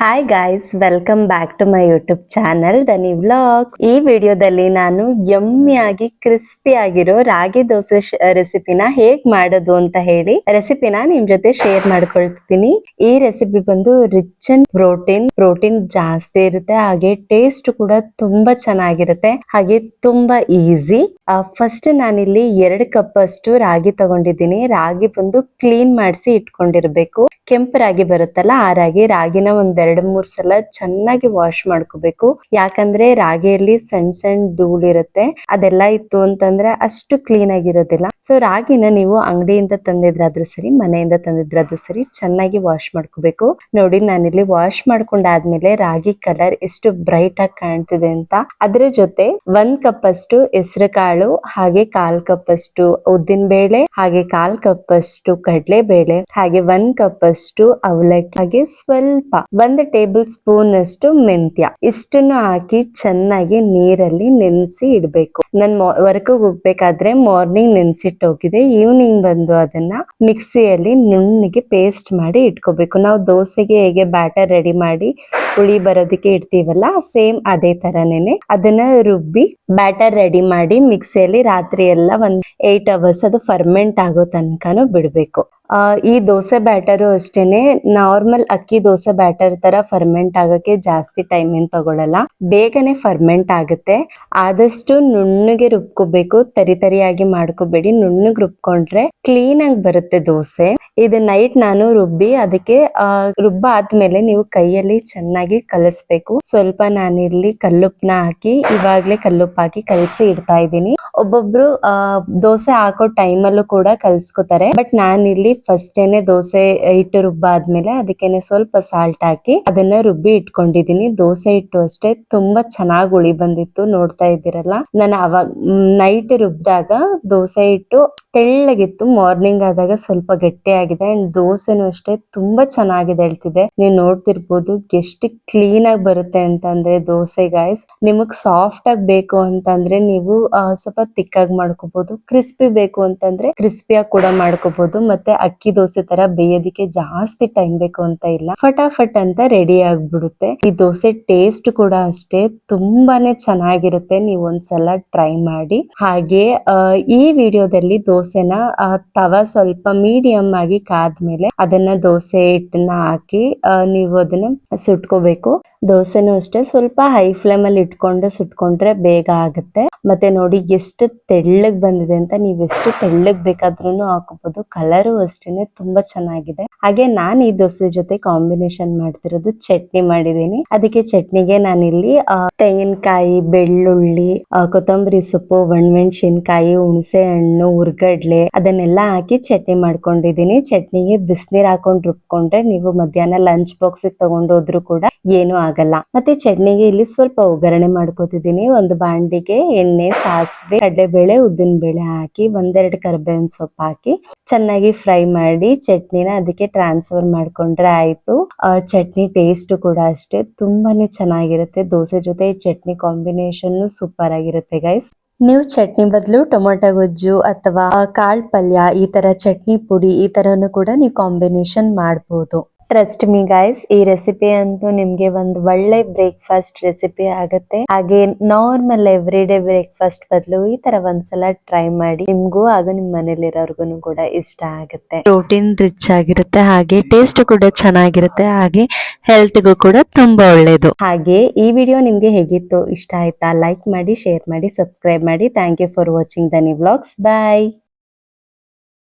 Hi guys, welcome back to my YouTube channel Dhani vlog. ಈ ವಿಡಿಯೋದಲ್ಲಿ ನಾನು ಯಮ್ಮಿಯಾಗಿ ಕ್ರಿಸ್ಪಿ ಆಗಿರೋ ರಾಗಿ ದೋಸೆ ರೆಸಿಪಿನ ಹೇಗ್ ಮಾಡೋದು ಅಂತ ಹೇಳಿ ರೆಸಿಪಿನ ನಿಮ್ ಜೊತೆ ಶೇರ್ ಮಾಡ್ಕೊಳ್ತೀನಿ. ಈ ರೆಸಿಪಿ ಬಂದು ರಿಚ್ ಅಂಡ್ ಪ್ರೋಟೀನ್ ಜಾಸ್ತಿ ಇರುತ್ತೆ, ಹಾಗೆ ಟೇಸ್ಟ್ ಕೂಡ ತುಂಬಾ ಚೆನ್ನಾಗಿರುತ್ತೆ, ಹಾಗೆ ತುಂಬಾ ಈಸಿ. ಫಸ್ಟ್ ನಾನಿಲ್ಲಿ 2 ಕಪ್ ಅಷ್ಟು ರಾಗಿ ತಗೊಂಡಿದ್ದೀನಿ. ರಾಗಿ ಬಂದು ಕ್ಲೀನ್ ಮಾಡಿಸಿ ಇಟ್ಕೊಂಡಿರ್ಬೇಕು. ಕೆಂಪು ರಾಗಿ ಬರುತ್ತಲ್ಲ, ಆ ರಾಗಿನ ಒಂದ್ 2-3 ಸಲ ಚೆನ್ನಾಗಿ ವಾಶ್ ಮಾಡ್ಕೋಬೇಕು. ಯಾಕಂದ್ರೆ ರಾಗಿಯಲ್ಲಿ ಸಣ್ಣ ಧೂಳಿರುತ್ತೆ, ಅದೆಲ್ಲ ಇತ್ತು ಅಂತಂದ್ರೆ ಅಷ್ಟು ಕ್ಲೀನ್ ಆಗಿರೋದಿಲ್ಲ. ಸೊ ರಾಗಿನ ನೀವು ಅಂಗಡಿಯಿಂದ ತಂದಿದ್ರಾದ್ರೂ ಸರಿ, ಮನೆಯಿಂದ ತಂದಿದ್ರಾದ್ರೂ ಸರಿ, ಚೆನ್ನಾಗಿ ವಾಶ್ ಮಾಡ್ಕೋಬೇಕು. ನೋಡಿ, ನಾನಿಲ್ಲಿ ವಾಶ್ ಮಾಡ್ಕೊಂಡಾದ್ಮೇಲೆ ರಾಗಿ ಕಲರ್ ಎಷ್ಟು ಬ್ರೈಟ್ ಆಗಿ ಕಾಣ್ತಿದೆ ಅಂತ. ಅದ್ರ ಜೊತೆ 1 ಕಪ್ ಅಷ್ಟು ಹೆಸರು ಕಾಳು, ಹಾಗೆ 1/4 ಕಪ್ ಅಷ್ಟು ಉದ್ದಿನ ಬೇಳೆ, ಹಾಗೆ 1/4 ಕಪ್ ಅಷ್ಟು ಕಡಲೆ ಬೇಳೆ, ಹಾಗೆ 1 ಕಪ್ ಅಷ್ಟು ಅವಲಕ್ಕಿ, ಹಾಗೆ ಸ್ವಲ್ಪ 1 ಟೇಬಲ್ ಸ್ಪೂನ್ ಅಷ್ಟು ಮೆಂತ್ಯ, ಇಷ್ಟನ್ನು ಹಾಕಿ ಚೆನ್ನಾಗಿ ನೀರಲ್ಲಿ ನೆನೆಸಿ ಇಡ್ಬೇಕು. ನನ್ ವರ್ಕ್ ಹೋಗ್ಬೇಕಾದ್ರೆ ಮಾರ್ನಿಂಗ್ ನೆನ್ಸಿಟ್ಟು ಹೋಗಿದೆ, ಈವ್ನಿಂಗ್ ಬಂದು ಅದನ್ನ ಮಿಕ್ಸಿಯಲ್ಲಿ ನುಣ್ಣಗೆ ಪೇಸ್ಟ್ ಮಾಡಿ ಇಟ್ಕೋಬೇಕು. ನಾವು ದೋಸೆಗೆ ಹೇಗೆ ಬ್ಯಾಟರ್ ರೆಡಿ ಮಾಡಿ ಹುಳಿ ಬರೋದಕ್ಕೆ ಇಡ್ತೀವಲ್ಲ, ಸೇಮ್ ಅದೇ ತರನೇನೆ ಅದನ್ನ ರುಬ್ಬಿ ಬ್ಯಾಟರ್ ರೆಡಿ ಮಾಡಿ ಮಿಕ್ಸಿಯಲ್ಲಿ ರಾತ್ರಿ ಎಲ್ಲ 8 ಅವರ್ಸ್ ಅದು ಫರ್ಮೆಂಟ್ ಆಗೋ ತನಕನೂ ಬಿಡ್ಬೇಕು. ಈ ದೋಸೆ ಬ್ಯಾಟರು ಅಷ್ಟೇನೆ, ನಾರ್ಮಲ್ ಅಕ್ಕಿ ದೋಸೆ ಬ್ಯಾಟರ್ ತರ ಫರ್ಮೆಂಟ್ ಆಗಕ್ಕೆ ಜಾಸ್ತಿ ಟೈಮ್ ಏನ್ ತಗೊಳಲ್ಲ, ಬೇಗನೆ ಫರ್ಮೆಂಟ್ ಆಗುತ್ತೆ. ಆದಷ್ಟು ನುಣ್ಣಗೆ ರುಬ್ಕೋಬೇಕು, ತರಿಯಾಗಿ ಮಾಡ್ಕೋಬೇಡಿ. ನುಣ್ಣಗೆ ರುಬ್ಕೊಂಡ್ರೆ ಕ್ಲೀನ್ ಆಗಿ ಬರುತ್ತೆ ದೋಸೆ. ಇದು ನೈಟ್ ನಾನು ರುಬ್ಬಿ ಅದಕ್ಕೆ ರುಬ್ಬಾದ್ಮೇಲೆ ನೀವು ಕೈಯಲ್ಲಿ ಚೆನ್ನಾಗಿ ಕಲಸ್ಬೇಕು. ಸ್ವಲ್ಪ ನಾನಿಲ್ಲಿ ಕಲ್ಲುಪ್ಪನ ಹಾಕಿ, ಇವಾಗ್ಲೇ ಕಲ್ಲುಪ್ಪ ಹಾಕಿ ಕಲಸಿ ಇಡ್ತಾ ಇದ್ದೀನಿ. ಒಬ್ಬೊಬ್ರು ದೋಸೆ ಹಾಕೋ ಟೈಮಲ್ಲೂ ಕೂಡ ಕಲ್ಸ್ಕೊತಾರೆ, ಬಟ್ ನಾನಿಲ್ಲಿ ಫಸ್ಟೇನೆ ದೋಸೆ ಹಿಟ್ಟು ರುಬ್ಬಾದ್ಮೇಲೆ ಅದಕ್ಕೇನೆ ಸ್ವಲ್ಪ ಸಾಲ್ಟ್ ಹಾಕಿ ಅದನ್ನ ರುಬ್ಬಿ ಇಟ್ಕೊಂಡಿದೀನಿ. ದೋಸೆ ಹಿಟ್ಟು ಅಷ್ಟೇ ತುಂಬಾ ಚೆನ್ನಾಗಿ ಉಳಿ ಬಂದಿತ್ತು, ನೋಡ್ತಾ ಇದ್ದೀರಲ್ಲ. ನಾನು ಅವಾಗ ನೈಟ್ ರುಬ್ಬಿದಾಗ ದೋಸೆ ಹಿಟ್ಟು ತೆಳ್ಳಗಿತ್ತು, ಮಾರ್ನಿಂಗ್ ಆದಾಗ ಸ್ವಲ್ಪ ಗಟ್ಟಿ ಆಗಿದೆ. ಅಂಡ್ ದೋಸೆನೂ ಅಷ್ಟೇ ತುಂಬಾ ಚೆನ್ನಾಗಿದೆ ಹೇಳ್ತಿದೆ. ನೀವು ನೋಡ್ತಿರ್ಬೋದು ಎಷ್ಟು ಕ್ಲೀನ್ ಆಗಿ ಬರುತ್ತೆ ಅಂತಂದ್ರೆ ದೋಸೆ. ಗಾಯ್ಸ್, ನಿಮಗ್ ಸಾಫ್ಟ್ ಆಗಿ ಬೇಕು ಅಂತಂದ್ರೆ ನೀವು ಸ್ವಲ್ಪ ತಿಕ್ಕಾಗಿ ಮಾಡ್ಕೋಬಹುದು, ಕ್ರಿಸ್ಪಿ ಬೇಕು ಅಂತಂದ್ರೆ ಕ್ರಿಸ್ಪಿಯಾಗಿ ಕೂಡ ಮಾಡ್ಕೋಬಹುದು. ಮತ್ತೆ ಅಕ್ಕಿ ದೋಸೆ ತರ ಬೇಯೋದಿಕ್ಕೆ ಜಾಸ್ತಿ ಟೈಮ್ ಬೇಕು ಅಂತ ಇಲ್ಲ, ಫಟಾಫಟ್ ಅಂತ ರೆಡಿ ಆಗ್ಬಿಡುತ್ತೆ. ಈ ದೋಸೆ ಟೇಸ್ಟ್ ಕೂಡ ಅಷ್ಟೇ ತುಂಬಾನೇ ಚೆನ್ನಾಗಿರುತ್ತೆ, ನೀವು ಒಂದ್ಸಲ ಟ್ರೈ ಮಾಡಿ. ಹಾಗೆ ಈ ವಿಡಿಯೋದಲ್ಲಿ ದೋಸೆನ ತವ ಸ್ವಲ್ಪ ಮೀಡಿಯಂ ಆಗಿ ಕಾದ್ಮೇಲೆ ಅದನ್ನ ದೋಸೆ ಹಿಟ್ಟನ್ನ ಹಾಕಿ ನೀವು ಅದನ್ನ ಸುಟ್ಕೋಬೇಕು. ದೋಸೆನೂ ಅಷ್ಟೇ ಸ್ವಲ್ಪ ಹೈ ಫ್ಲೇಮ್ ಅಲ್ಲಿ ಇಟ್ಕೊಂಡು ಸುಟ್ಕೊಂಡ್ರೆ ಬೇಗ ಆಗುತ್ತೆ. ಮತ್ತೆ ನೋಡಿ ಎಷ್ಟು ತೆಳ್ಳಗ್ ಬಂದಿದೆ ಅಂತ, ನೀವ್ ಎಷ್ಟು ತೆಳ್ಳಗ್ ಬೇಕಾದ್ರೂ ಹಾಕೋಬಹುದು. ಕಲರು ಅಷ್ಟೇನೆ ತುಂಬಾ ಚೆನ್ನಾಗಿದೆ. ಹಾಗೆ ನಾನು ಈ ದೋಸೆ ಜೊತೆ ಕಾಂಬಿನೇಷನ್ ಮಾಡ್ತಿರೋದು ಚಟ್ನಿ ಮಾಡಿದೀನಿ. ಅದಕ್ಕೆ ಚಟ್ನಿಗೆ ನಾನಿಲ್ಲಿ ತೆಂಗಿನಕಾಯಿ, ಬೆಳ್ಳುಳ್ಳಿ, ಕೊತ್ತಂಬರಿ ಸೊಪ್ಪು, ಒಣಮೆಣಸಿನಕಾಯಿ, ಹುಣಸೆ ಹಣ್ಣು, ಹುರ್ಗಡ್ಲೆ ಅದನ್ನೆಲ್ಲ ಹಾಕಿ ಚಟ್ನಿ ಮಾಡ್ಕೊಂಡಿದೀನಿ. ಚಟ್ನಿಗೆ ಬಿಸಿನೀರ್ ಹಾಕೊಂಡ್ ರುಬ್ಕೊಂಡ್ರೆ ನೀವು ಮಧ್ಯಾಹ್ನ ಲಂಚ್ ಬಾಕ್ಸ್ ತಗೊಂಡೋದ್ರು ಕೂಡ ಏನು ಆಗಲ್ಲ. ಮತ್ತೆ ಚಟ್ನಿಗೆ ಇಲ್ಲಿ ಸ್ವಲ್ಪ ಒಗ್ಗರಣೆ ಮಾಡ್ಕೊತಿದೀನಿ. ಒಂದು ಬಾಂಡಿಗೆ ಎಣ್ಣೆ, ಸಾಸಿವೆ, ಕಡಲೆಬೇಳೆ, ಉದ್ದಿನ ಬೇಳೆ ಹಾಕಿ 1-2 ಕರಿಬೇವಿನ ಸೊಪ್ಪು ಹಾಕಿ ಚೆನ್ನಾಗಿ ಫ್ರೈ ಮಾಡಿ ಚಟ್ನಿನ ಅದಕ್ಕೆ ಟ್ರಾನ್ಸ್ಫರ್ ಮಾಡ್ಕೊಂಡ್ರೆ ಆಯ್ತು. ಚಟ್ನಿ ಟೇಸ್ಟ್ ಕೂಡ ಅಷ್ಟೇ ತುಂಬಾನೇ ಚೆನ್ನಾಗಿರುತ್ತೆ. ದೋಸೆ ಜೊತೆ ಚಟ್ನಿ ಕಾಂಬಿನೇಷನ್ ಸೂಪರ್ ಆಗಿರುತ್ತೆ ಗೈಸ್. ನೀವು ಚಟ್ನಿ ಬದಲು ಟೊಮೊಟೊ ಗೊಜ್ಜು ಅಥವಾ ಕಾಳು ಪಲ್ಯ, ಈ ತರ ಚಟ್ನಿ ಪುಡಿ, ಈ ತರನು ಕೂಡ ನೀವು ಕಾಂಬಿನೇಷನ್ ಮಾಡಬಹುದು. ಟ್ರಸ್ಟ್ ಮೀ ಗೈಸ್, ಈ ರೆಸಿಪಿ ಅಂತೂ ನಿಮ್ಗೆ ಒಂದು ಒಳ್ಳೆ ಬ್ರೇಕ್ಫಾಸ್ಟ್ ರೆಸಿಪಿ ಆಗುತ್ತೆ. ಹಾಗೆ ನಾರ್ಮಲ್ ಎವ್ರಿ ಡೇ ಬ್ರೇಕ್ಫಾಸ್ಟ್ ಬದಲು ಈ ತರ ಒಂದ್ಸಲ ಟ್ರೈ ಮಾಡಿ, ನಿಮ್ಗೂ ಹಾಗೂ ನಿಮ್ ಮನೇಲಿರೋರ್ಗು ಕೂಡ ಇಷ್ಟ ಆಗುತ್ತೆ. ಪ್ರೋಟೀನ್ ರಿಚ್ ಆಗಿರುತ್ತೆ, ಹಾಗೆ ಟೇಸ್ಟ್ ಕೂಡ ಚೆನ್ನಾಗಿರುತ್ತೆ, ಹಾಗೆ ಹೆಲ್ತ್ಗೂ ಕೂಡ ತುಂಬಾ ಒಳ್ಳೇದು. ಹಾಗೆ ಈ ವಿಡಿಯೋ ನಿಮ್ಗೆ ಹೇಗಿತ್ತು, ಇಷ್ಟ ಆಯ್ತಾ? ಲೈಕ್ ಮಾಡಿ, ಶೇರ್ ಮಾಡಿ, ಸಬ್ಸ್ಕ್ರೈಬ್ ಮಾಡಿ. ಥ್ಯಾಂಕ್ ಯು ಫಾರ್ ವಾಚಿಂಗ್ ದನಿ ವ್ಲಾಗ್ಸ್. ಬಾಯ್.